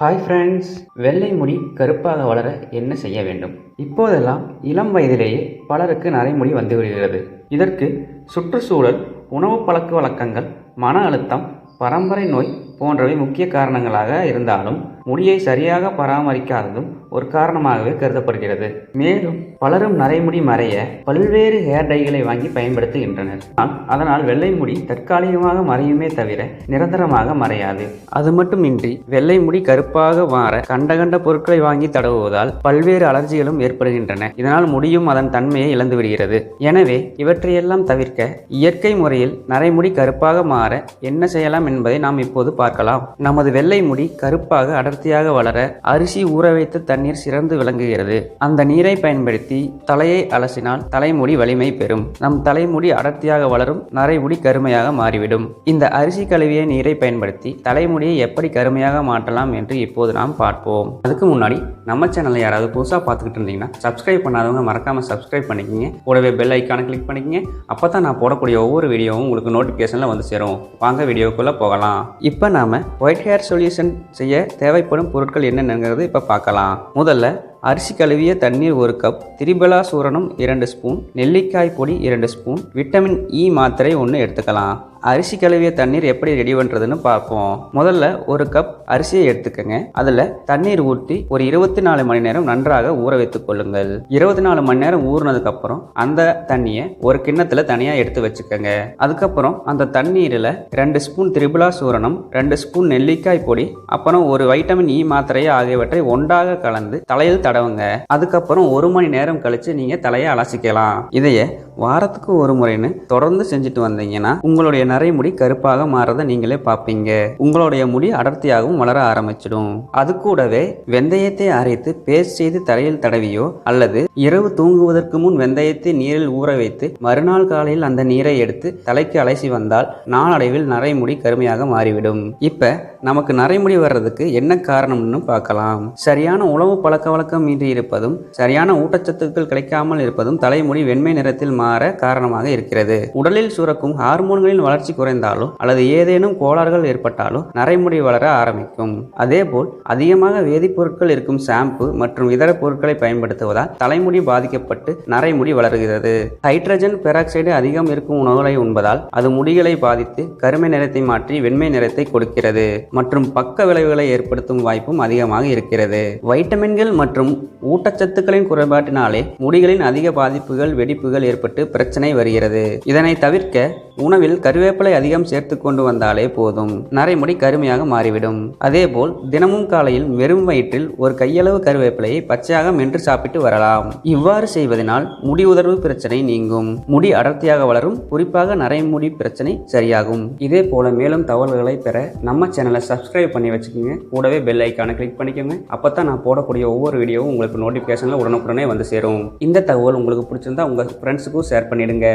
Hi friends, வெள்ளை முடி கருப்பாக வளர என்ன செய்ய வேண்டும்? இப்போதெல்லாம் இளம் வயதிலேயே பலருக்கு நரைமுடி வந்துவிடுகிறது. இதற்கு சுற்றுச்சூழல், உணவு பழக்க வழக்கங்கள், மன அழுத்தம், பரம்பரை நோய் போன்றவை முக்கிய காரணங்களாக இருந்தாலும் முடியை சரியாக பராமரிக்காததும் ஒரு காரணமாகவே கருதப்படுகிறது. மேலும் பலரும் நரைமுடி மறைய பல்வேறு ஹேர் டைகளை வாங்கி பயன்படுத்துகின்றனர். அதனால் வெள்ளை முடி தற்காலிகமாக மறையுமே தவிர நிரந்தரமாக மறையாது. அது மட்டுமின்றி வெள்ளை முடி கருப்பாக மாற கண்ட பொருட்களை வாங்கி தடவுவதால் பல்வேறு அலர்ஜிகளும் ஏற்படுகின்றன. இதனால் முடியும் அதன் தன்மையை இழந்து விடுகிறது. எனவே இவற்றையெல்லாம் தவிர்க்க இயற்கை முறையில் நரைமுடி கருப்பாக மாற என்ன செய்யலாம் என்பதை நாம் இப்போது பார்க்கலாம். நமது வெள்ளை முடி கருப்பாக அடர்த்தியாக வளர அரிசி ஊற வைத்த தண்ணீர் சிறந்து விளங்குகிறது. அந்த நீரை பயன்படுத்தி தலையை அலசினால் தலைமுடி வலிமை பெறும். நம் தலைமுடி அடர்த்தியாக வளரும், நரைமுடி கருமையாக மாறிவிடும். இந்த அரிசி கழுவிய நீரை பயன்படுத்தி தலைமுடியை எப்படி கருமையாக மாற்றலாம் என்று இப்போது நாம் பார்ப்போம். அதுக்கு முன்னாடி நம்ம சேனலை யாராவது புதுசாக பார்த்துக்கிட்டு இருந்தீங்கன்னா சப்ஸ்கிரைப் பண்ணாதவங்க மறக்காம சப்ஸ்கிரைப் பண்ணிக்கங்க. கூடவே பெல் ஐக்கானை கிளிக் பண்ணிக்கங்க. அப்பதான் நான் போடக்கூடிய ஒவ்வொரு வீடியோவும் உங்களுக்கு நோட்டிபிகேஷன்ல வந்து சேரும். வாங்க வீடியோக்குள்ள போகலாம். இப்போ நாம ஒயிட் ஹேர் சொல்யூஷன் செய்ய தேவைப்படும் பொருட்கள் என்னென்னங்கிறது இப்போ பார்க்கலாம். முதல்ல அரிசி கழுவிய தண்ணீர் 1 கப், திரிபலா சூரணம் 2 ஸ்பூன், நெல்லிக்காய் பொடி 2 ஸ்பூன், விட்டமின் இ மாத்திரை 1 எடுத்துக்கலாம். அரிசி கழுவிய தண்ணீர் எப்படி ரெடி பண்ணுறதுன்னு பார்ப்போம். முதல்ல 1 கப் அரிசியை எடுத்துக்கங்க. அதில் தண்ணீர் ஊற்றி ஒரு 24 மணி நேரம் நன்றாக ஊற வைத்துக் கொள்ளுங்கள். 24 மணி நேரம் ஊறினதுக்கு அப்புறம் அந்த தண்ணியை ஒரு கிண்ணத்துல தனியாக எடுத்து வச்சுக்கோங்க. அதுக்கப்புறம் அந்த தண்ணீரில் 2 ஸ்பூன் திரிபலா சூரணம், 2 ஸ்பூன் நெல்லிக்காய் பொடி, அப்புறம் ஒரு வைட்டமின் இ மாத்திரை ஆகியவற்றை ஒன்றாக கலந்து தலையில் தடவுங்க. அதுக்கப்புறம் 1 மணி நேரம் கழிச்சு நீங்க தலையை அலசிக்கலாம். இதைய வாரத்துக்கு ஒரு முறைன்னு தொடர்ந்து செஞ்சுட்டு வந்தீங்கன்னா உங்களுடைய நரைமுடி கருப்பாக மாறத நீங்களே பார்ப்பீங்க. உங்களுடைய முடி அடர்த்தியாகவும் வளர ஆரம்பிச்சிடும். அது கூடவே வெந்தயத்தை அரைத்து பேஸ்ட் செய்து தலையில் தடவியோ அல்லது இரவு தூங்குவதற்கு முன் வெந்தயத்தை நீரில் ஊற வைத்து மறுநாள் காலையில் அந்த நீரை எடுத்து தலைக்கு அலசி வந்தால் நாளடைவில் நரைமுடி கருமையாக மாறிவிடும். இப்ப நமக்கு நரைமுடி வர்றதுக்கு என்ன காரணம்னு பார்க்கலாம். சரியான உணவு பழக்க வழக்கம் இன்றி இருப்பதும், சரியான ஊட்டச்சத்துக்கள் கிடைக்காமல் இருப்பதும் தலைமுடி வெண்மை நிறத்தில் மாற காரணமாக இருக்கிறது. உடலில் சுரக்கும் ஹார்மோன்களின் வளர்ச்சி குறைந்தாலோ அல்லது ஏதேனும் கோளாறுகள் ஏற்பட்டாலோ நரைமுடி வளர ஆரம்பிக்கும். அதேபோல் அதிகமாக வேதிப்பொருட்கள் இருக்கும் ஷாம்பு மற்றும் இதர பொருட்களை பயன்படுத்துவதால் தலைமுடி பாதிக்கப்பட்டு நரைமுடி வளர்கிறது. ஹைட்ரஜன் பெராக்சைடு அதிகம் இருக்கும் உணவுகளை உண்பதால் அது முடிகளை பாதித்து கருமை நிறத்தை மாற்றி வெண்மை நிறத்தை கொடுக்கிறது மற்றும் பக்க விளைவுகளை ஏற்படுத்தும் வாய்ப்பும் அதிகமாக இருக்கிறது. வைட்டமின்கள் மற்றும் ஊட்டச்சத்துக்களின் குறைபாட்டினாலே முடிகளின் அதிக பாதிப்புகள், வெடிப்புகள் ஏற்பட்டு பிரச்சனை வருகிறது. இதனை தவிர்க்க உணவில் கருவேப்பிலை அதிகம் சேர்த்து கொண்டு வந்தாலே போதும், நரைமுடி கருமையாக மாறிவிடும். அதேபோல் தினமும் காலையில் வெறும் வயிற்றில் ஒரு கையளவு கருவேப்பிலையை பச்சையாக மென்று சாப்பிட்டு வரலாம். இவ்வாறு செய்வதனால் முடி உதர்வு பிரச்சனை நீங்கும், முடி அடர்த்தியாக வளரும், குறிப்பாக நரைமுடி பிரச்சனை சரியாகும். இதே போல மேலும் தகவல்களை பெற நம்ம சேனலை சப்ஸ்கிரைப் பண்ணி வச்சுக்கோங்க. கூடவே பெல் ஐக்கானை கிளிக் பண்ணிக்கோங்க. அப்பதான் நான் போடக்கூடிய ஒவ்வொரு வீடியோவும் உங்களுக்கு நோட்டிபிகேஷன்ல உடனுக்குடனே வந்து சேரும். இந்த தகவல் உங்களுக்கு பிடிச்சிருந்தா உங்க ஃப்ரெண்ட்ஸுக்கும் ஷேர் பண்ணிடுங்க.